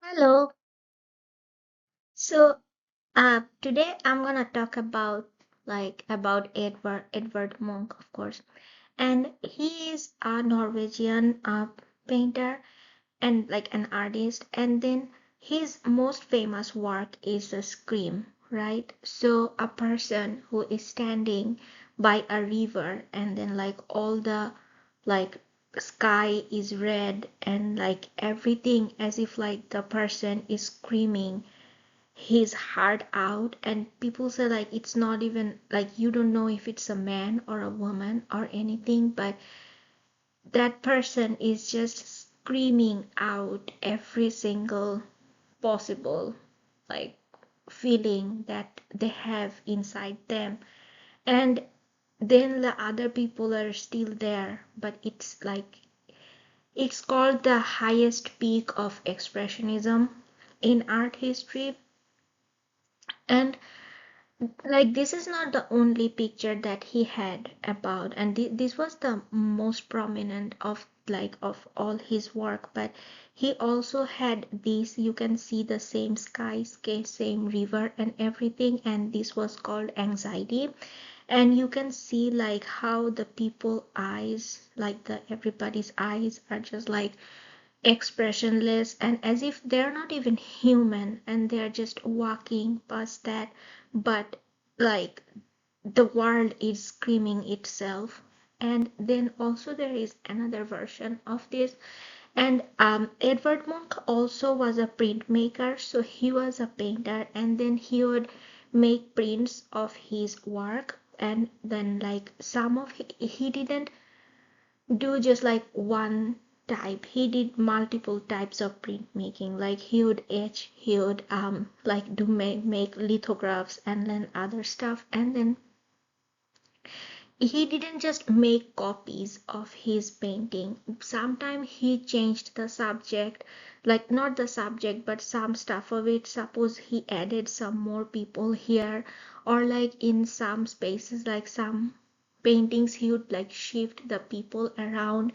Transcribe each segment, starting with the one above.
Hello. So, today I'm gonna talk about about Edvard Munch, of course, and he is a Norwegian painter and like an artist. And then his most famous work is the Scream, right? So a person who is standing by a river, and then like all the like sky is red and like everything as if like the person is screaming his heart out, and people say like it's not even like you don't know if it's a man or a woman or anything, but that person is just screaming out every single possible like feeling that they have inside them. And then the other people are still there, but it's called the highest peak of expressionism in art history. And like this is not the only picture that he had about, and this was the most prominent of like of all his work, but he also had this. You can see the same sky, same river and everything, and this was called anxiety. And you can see like how the people eyes, like the everybody's eyes are just like expressionless and as if they're not even human, and they're just walking past that, but like the world is screaming itself. And then also there is another version of this. And Edvard Munch also was a printmaker, so he was a painter, and then he would make prints of his work. And then like some of he didn't do just like one type. He did multiple types of printmaking. Like he would etch, he would like do make lithographs and then other stuff. And then he didn't just make copies of his painting. Sometimes he changed the subject, like not the subject but some stuff of it. Suppose he added some more people here, or like in some spaces, like some paintings he would like shift the people around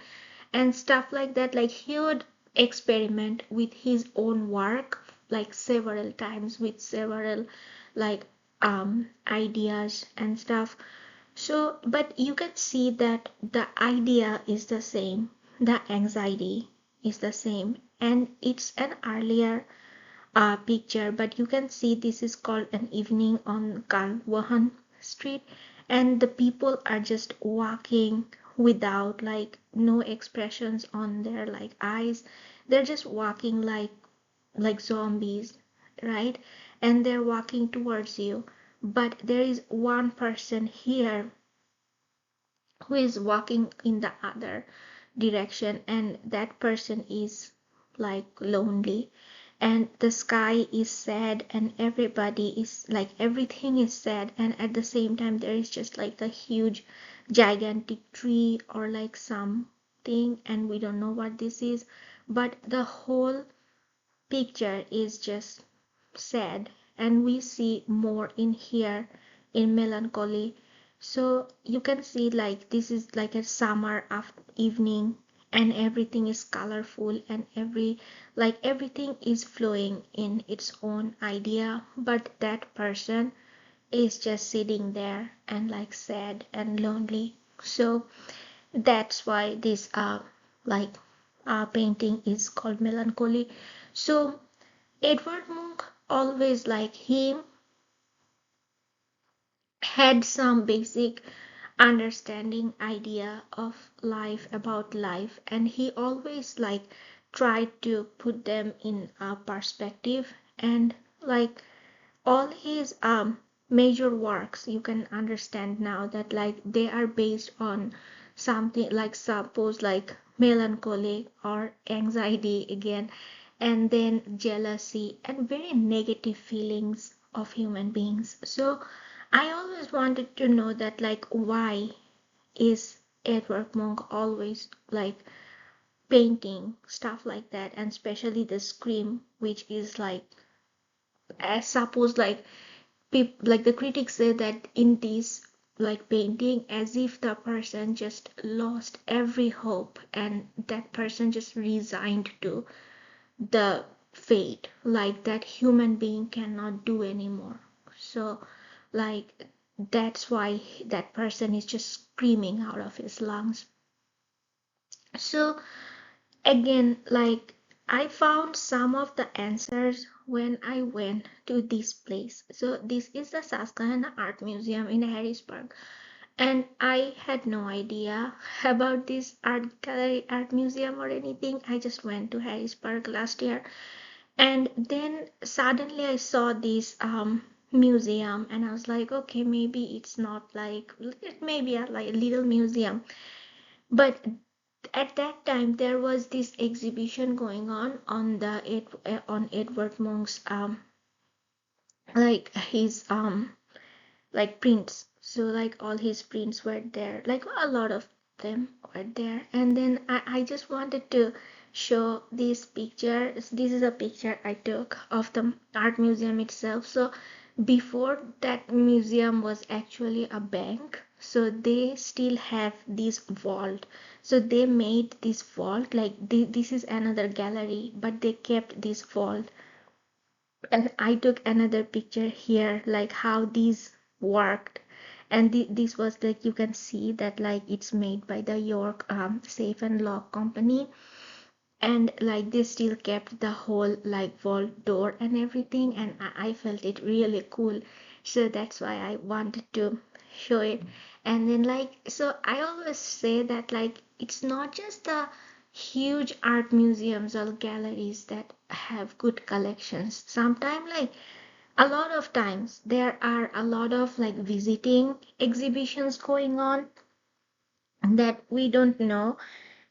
and stuff like that. Like he would experiment with his own work like several times with several like ideas and stuff. So but you can see that the idea is the same, the anxiety is the same, and it's an earlier picture, but you can see this is called an evening on Kalwahan Street, and the people are just walking without like no expressions on their like eyes. They're just walking like zombies, right? And they're walking towards you. But there is one person here who is walking in the other direction, and that person is like lonely, and the sky is sad, and everybody is like everything is sad, and at the same time there is just like a huge gigantic tree or like something, and we don't know what this is, but the whole picture is just sad. And we see more in here in melancholy. So you can see like this is like a summer after evening, and everything is colorful, and everything is flowing in its own idea, but that person is just sitting there and like sad and lonely. So that's why this like painting is called melancholy. So Edvard Munch always like he had some basic understanding idea of life, about life, and he always like tried to put them in a perspective. And like all his major works, you can understand now that like they are based on something like suppose like melancholy or anxiety again, and then jealousy and very negative feelings of human beings. So I always wanted to know that like why is Edward Munch always like painting stuff like that, and especially the scream, which is like, I suppose like like the critics say that in this like painting as if the person just lost every hope, and that person just resigned to the fate, like that human being cannot do anymore. So like that's why that person is just screaming out of his lungs. So again, like I found some of the answers when I went to this place. So this is the Susquehanna Art Museum in Harrisburg, and I had no idea about this art gallery, art museum or anything. I just went to Harrisburg last year, and then suddenly I saw this museum, and I was like, okay, maybe it's not like, it may be a like little museum, but at that time there was this exhibition going on the on Edvard Munch's like his like prints. So like all his prints were there, like a lot of them were there. And then I just wanted to show this picture. This is a picture I took of the art museum itself. So before that museum was actually a bank, so they still have this vault. So they made this vault like this is another gallery, but they kept this vault. And I took another picture here, like how these worked. And this was like, you can see that like it's made by the York Safe and Lock Company. And like they still kept the whole like vault door and everything. And I felt it really cool. So that's why I wanted to show it. And then like, so I always say that like, it's not just the huge art museums or galleries that have good collections. Sometimes like a lot of times there are a lot of like visiting exhibitions going on that we don't know.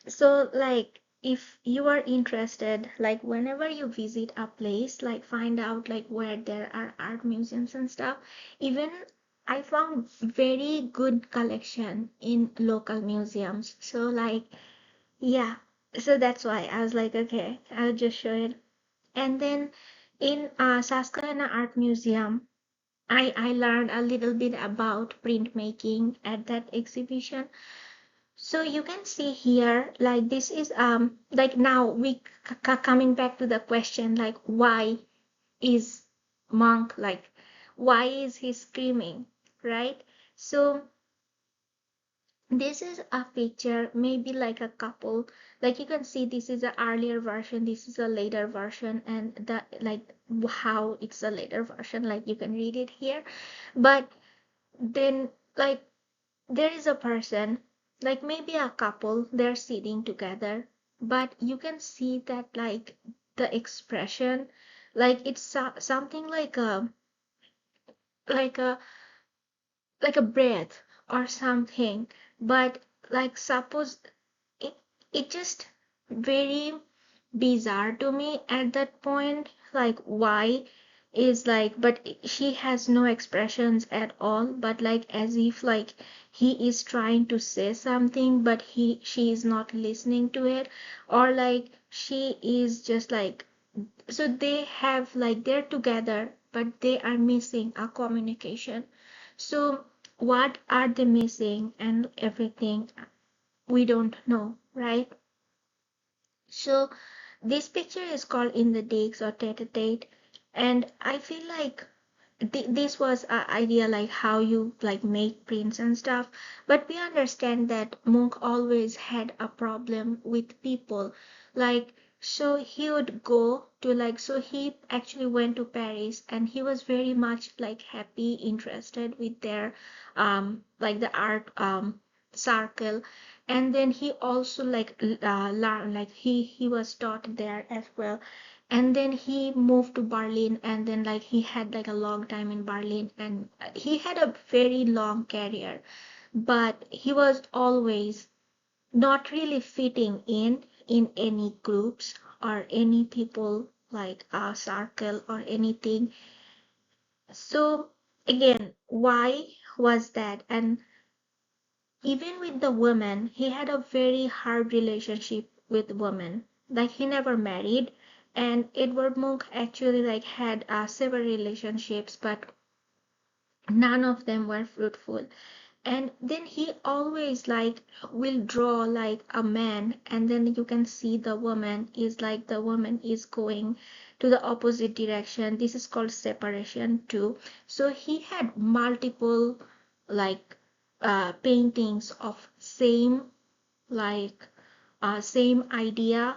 So like if you are interested, like whenever you visit a place, like find out like where there are art museums and stuff. Even I found very good collection in local museums. So like yeah, so that's why I was like, okay, I'll just show it. And then in Susquehanna Art Museum, I learned a little bit about printmaking at that exhibition. So you can see here, like this is like now we coming back to the question, like why is Monk like, why is he screaming, right? So this is a picture, maybe like a couple, like you can see this is an earlier version, this is a later version, and the like how it's a later version, like you can read it here. But then like there is a person, like maybe a couple, they're sitting together, but you can see that like the expression, like it's something like a like a breath or something. But like suppose it it just very bizarre to me at that point, like why is like, but she has no expressions at all, but like as if like he is trying to say something, but she is not listening to it, or like she is just like, so they have like they're together but they are missing a communication. So what are they missing and everything, we don't know, right? So this picture is called In the Digs or Tete-a-tete, and I feel like this was an idea like how you like make prints and stuff, but we understand that Munch always had a problem with people, like so he would go to like, so he actually went to Paris and he was very much like happy interested with their like the art circle. And then he also like learned, like he was taught there as well. And then he moved to Berlin, and then like he had like a long time in Berlin, and he had a very long career, but he was always not really fitting in any groups or any people like a circle or anything. So again, why was that? And even with the women, he had a very hard relationship with women. Like he never married, and Edvard Munch actually like had several relationships, but none of them were fruitful. And then he always like will draw like a man, and then you can see the woman is like the woman is going to the opposite direction. This is called separation too. So he had multiple like paintings of like same idea,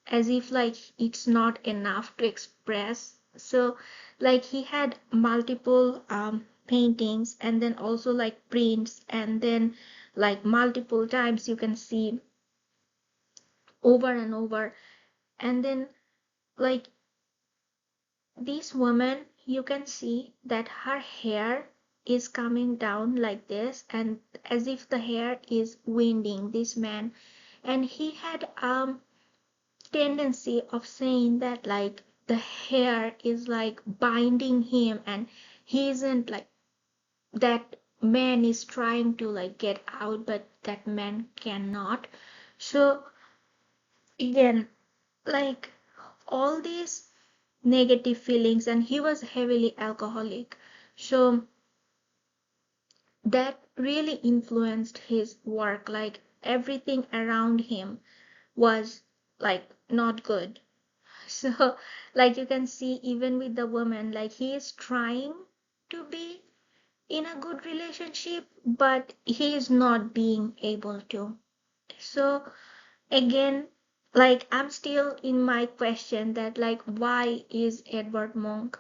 as if like it's not enough to express. So like he had multiple paintings, and then also like prints, and then like multiple times you can see over and over. And then like this woman, you can see that her hair is coming down like this, and as if the hair is winding this man. And he had tendency of saying that like the hair is like binding him, and he isn't like, that man is trying to like get out, but that man cannot. So again, like all these negative feelings, and he was heavily alcoholic, so that really influenced his work. Like everything around him was like not good. So like you can see even with the woman, like he is trying to be in a good relationship, but he is not being able to. So again, like I'm still in my question that like why is Edvard Munch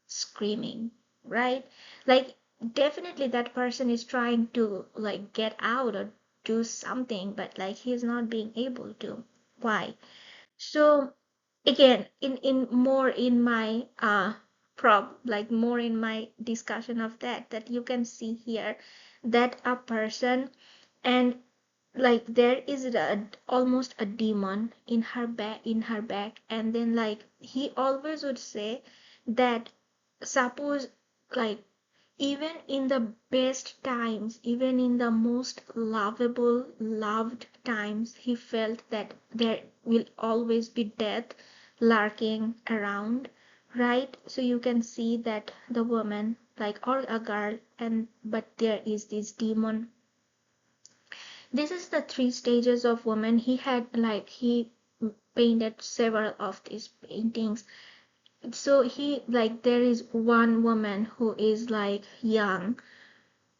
screaming, right? Like definitely that person is trying to like get out or do something, but like he's not being able to. Why? So again, in more in my like more in my discussion of that you can see here that a person, and like there is almost a demon in her back. And then like he always would say that, suppose like even in the best times, even in the most lovable, loved times, he felt that there will always be death lurking around, right? So you can see that the woman, like, or a girl, and but there is this demon. This is the three stages of woman. He had like he painted several of these paintings. So he like there is one woman who is like young,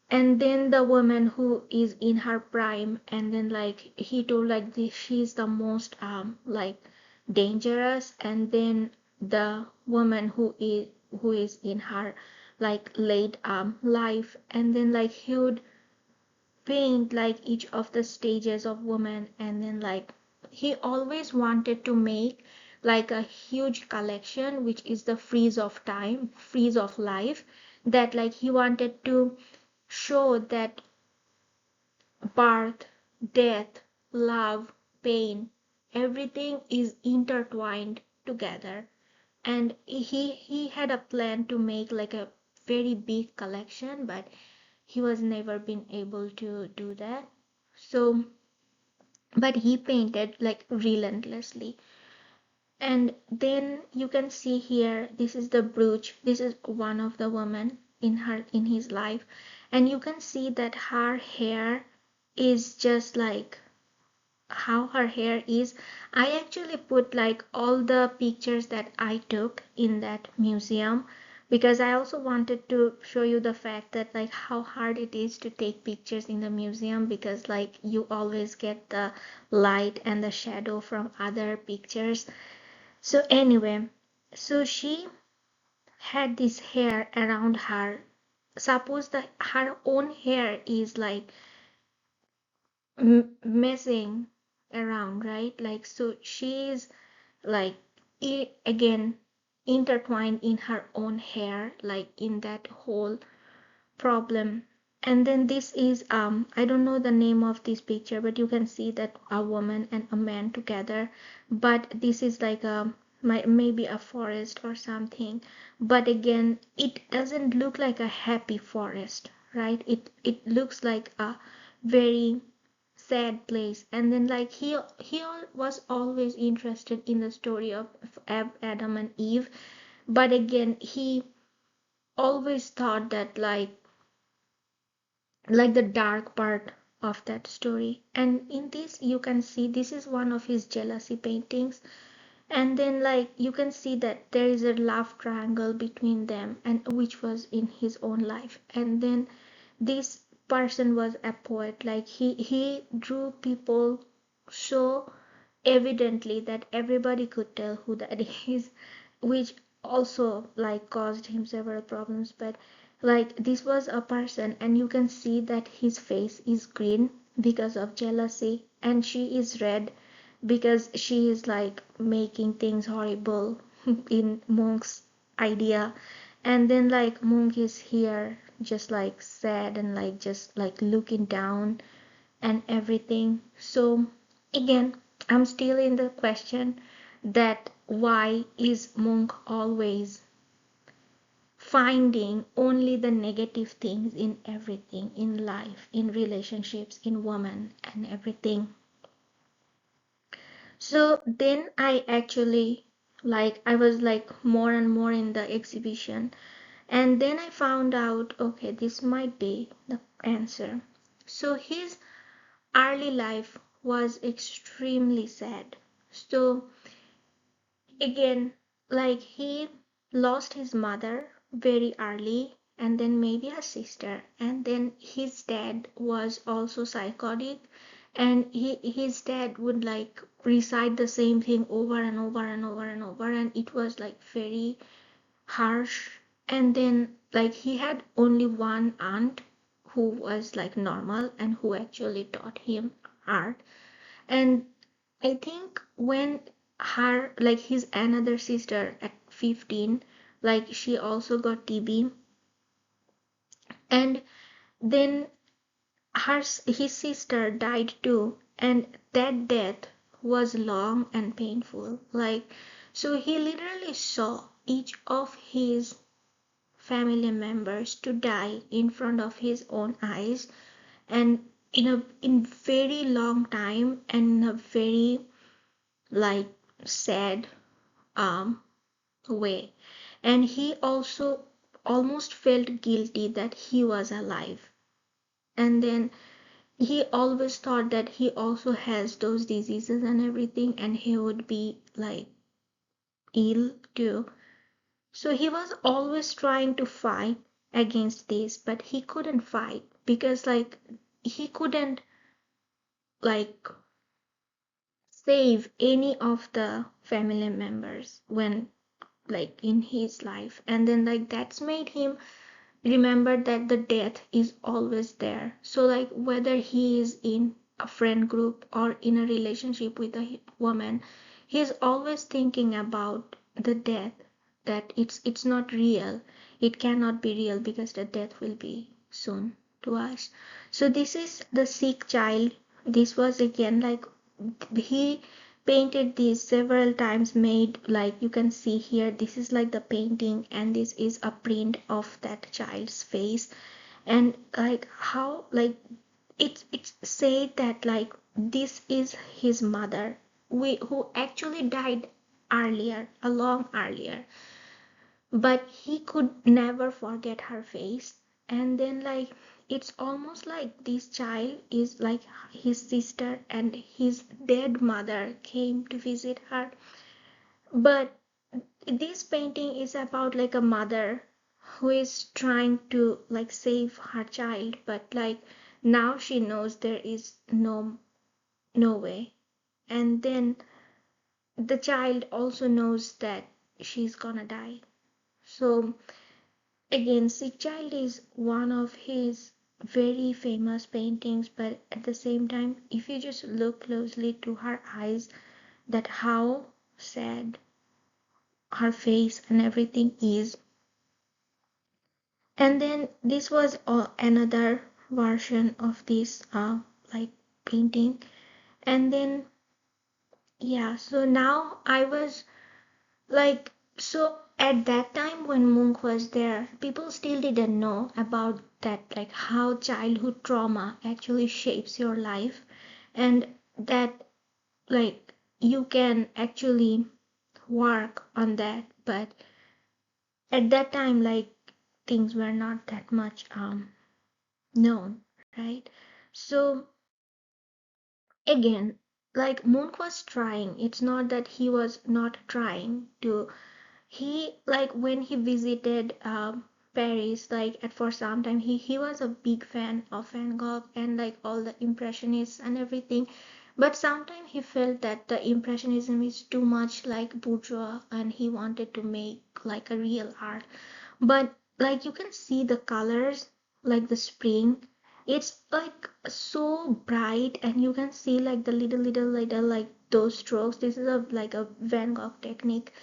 and then the woman who is in her prime, and then like he told like she's the most like dangerous, and then the woman who is in her like late life. And then like he would paint like each of the stages of woman. And then like he always wanted to make like a huge collection, which is the freeze of time, freeze of life, that like he wanted to show that birth, death, love, pain, everything is intertwined together. And he had a plan to make like a very big collection, but he was never been able to do that. So but he painted like relentlessly. And then you can see here, this is the brooch, this is one of the women in his life, and you can see that her hair is just like how her hair is. I actually put like all the pictures that I took in that museum, because I also wanted to show you the fact that like how hard it is to take pictures in the museum, because like you always get the light and the shadow from other pictures. So anyway, so she had this hair around her. Suppose that her own hair is like messing around, right? Like so she is like again intertwined in her own hair, like in that whole problem. And then this is I don't know the name of this picture, but you can see that a woman and a man together, but this is like a maybe a forest or something. But again, it doesn't look like a happy forest, right? It looks like a very sad place. And then like he was always interested in the story of Adam and Eve, but again he always thought that like like the dark part of that story. And in this you can see this is one of his jealousy paintings, and then like you can see that there is a love triangle between them, and which was in his own life. And then this person was a poet, like he drew people so evidently that everybody could tell who that is, which also like caused him several problems. But like this was a person, and you can see that his face is green because of jealousy, and she is red because she is like making things horrible in Monk's idea. And then like Monk is here just like sad and like just like looking down and everything. So again, I'm still in the question that why is Monk always finding only the negative things in everything, in life, in relationships, in women and everything. So then I actually like I was like more and more in the exhibition, and then I found out okay, this might be the answer. So his early life was extremely sad. So again, like he lost his mother very early, and then maybe a sister, and then his dad was also psychotic, and his dad would like recite the same thing over and over and over and over, and it was like very harsh. And then like he had only one aunt who was like normal and who actually taught him art. And I think when her like his another sister at 15, like she also got TB, and then his sister died too, and that death was long and painful. Like so he literally saw each of his family members to die in front of his own eyes, and in very long time, and in a very like sad um way. And he also almost felt guilty that he was alive. And then he always thought that he also has those diseases and everything, and he would be like ill too. So he was always trying to fight against this, but he couldn't fight because like he couldn't like save any of the family members when like in his life. And then like that's made him remember that the death is always there. So like whether he is in a friend group or in a relationship with a woman, he's always thinking about the death, that it's not real, it cannot be real because the death will be soon to us. So this is the sick child. This was again like he painted these several times, made like you can see here, this is like the painting, and this is a print of that child's face. And like how like it's said that like this is his mother, who actually died earlier, a long earlier, but he could never forget her face. And then like it's almost like this child is like his sister, and his dead mother came to visit her. But this painting is about like a mother who is trying to like save her child, but like now she knows there is no way. And then the child also knows that she's gonna die. So again, Sick Child is one of his very famous paintings, but at the same time, if you just look closely to her eyes, that how sad her face and everything is. And then this was another version of this like painting. And then yeah, so now I was like, so at that time when Munch was there, people still didn't know about that, like how childhood trauma actually shapes your life, and that like you can actually work on that. But at that time, like things were not that much known. right? So again, like Munch was trying. It's not that he was not trying to. He, like when he visited Paris, like at for some time, he was a big fan of Van Gogh and like all the impressionists and everything. But sometimes he felt that the impressionism is too much like bourgeois, and he wanted to make like a real art. But like you can see the colors, like the spring, it's like so bright, and you can see like the little like those strokes. This is a like a Van Gogh technique.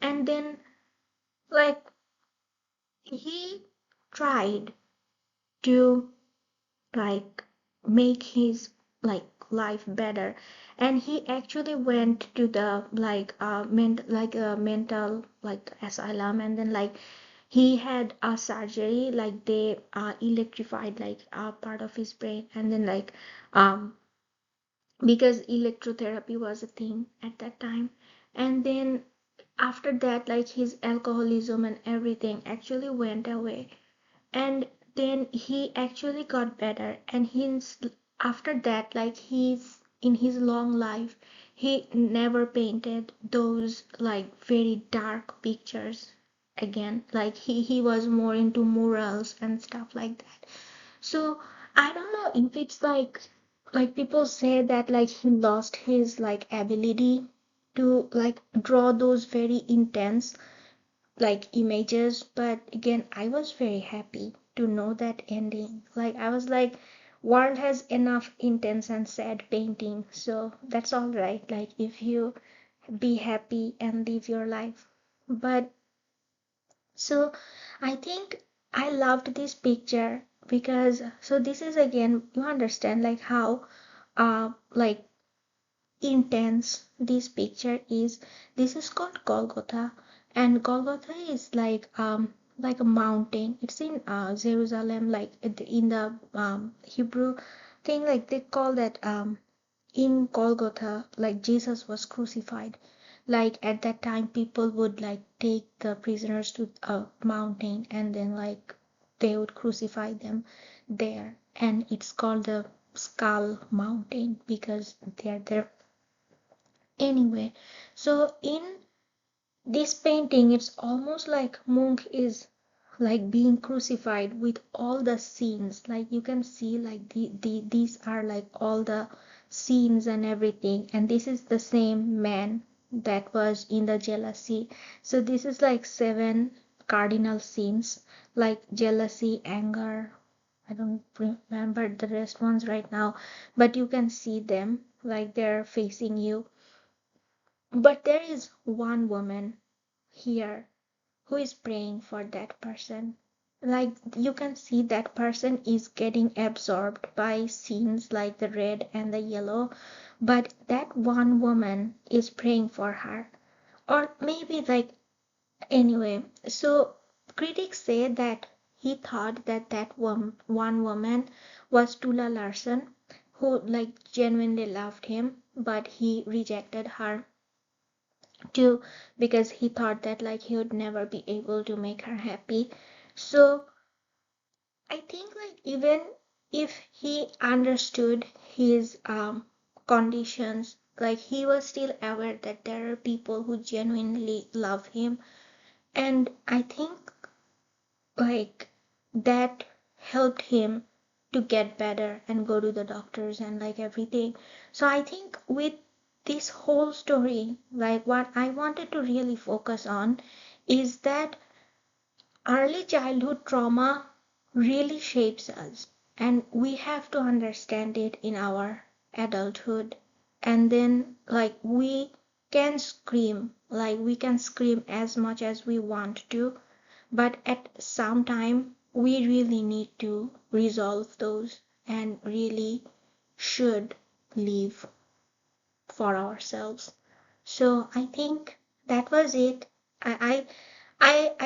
And then like he tried to like make his like life better, and he actually went to the like a mental like asylum, and then like he had a surgery, like they electrified like a part of his brain, and then like um because electrotherapy was a thing at that time. And then after that, like his alcoholism and everything actually went away, and then he actually got better. And he's after that, like he's in his long life, he never painted those like very dark pictures again. Like he was more into murals and stuff like that. So I don't know if it's like people say that like he lost his like ability to like draw those very intense like images. But again, I was very happy to know that ending. Like I was like, world has enough intense and sad painting, so that's all right. Like if you be happy and live your life. But so I think I loved this picture because so this is again you understand like how like intense this picture is. This is called Golgotha, and Golgotha is like a mountain. It's in Jerusalem, like in the Hebrew thing, like they call that in Golgotha, like Jesus was crucified. Like at that time, people would like take the prisoners to a mountain, and then like they would crucify them there. And it's called the Skull Mountain because they're there. Anyway, so in this painting, it's almost like Munch is like being crucified with all the scenes. Like you can see like these are like all the scenes and everything. And this is the same man that was in the jealousy. So this is like 7 cardinal scenes, like jealousy, anger. I don't remember the rest ones right now, but you can see them like they're facing you. But there is one woman here who is praying for that person. Like you can see that person is getting absorbed by scenes like the red and the yellow, but that one woman is praying for her. Or maybe like anyway, so critics say that he thought that one woman was Tula Larson, who like genuinely loved him, but he rejected her too because he thought that like he would never be able to make her happy. So I think like even if he understood his conditions, like he was still aware that there are people who genuinely love him. And I think like that helped him to get better and go to the doctors and like everything. So I think with this whole story, like what I wanted to really focus on is that early childhood trauma really shapes us, and we have to understand it in our adulthood. And then like we can scream, like we can scream as much as we want to, but at some time we really need to resolve those and really should live for ourselves. So I think that was it. I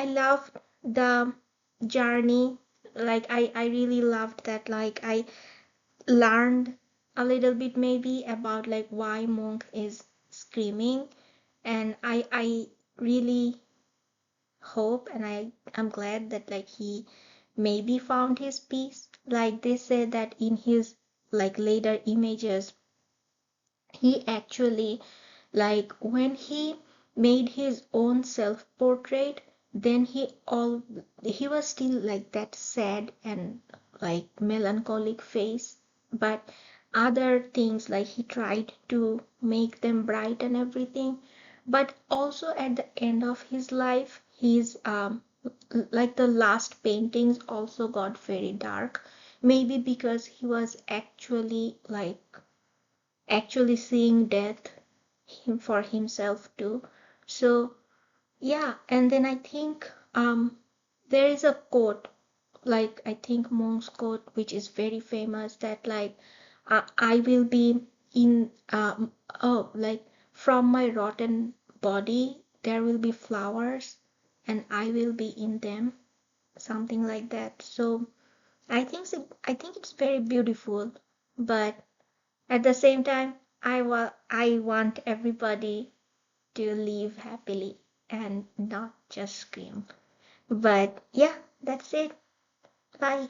loved the journey. Like I really loved that. Like I learned a little bit maybe about like why Monk is screaming, and I really hope and I'm glad that like he maybe found his peace. Like they say that in his like later images, he actually, like when he made his own self portrait, then he was still like that sad and like melancholic face, but other things like he tried to make them bright and everything. But also at the end of his life, his like the last paintings also got very dark, maybe because he was actually seeing death for himself too. So yeah, and then I think there is a quote, like I think Monk's quote, which is very famous, that like I will be in oh like from my rotten body there will be flowers and I will be in them, something like that. So I think it's very beautiful, but at the same time, I want everybody to live happily and not just scream. But yeah, that's it. Bye.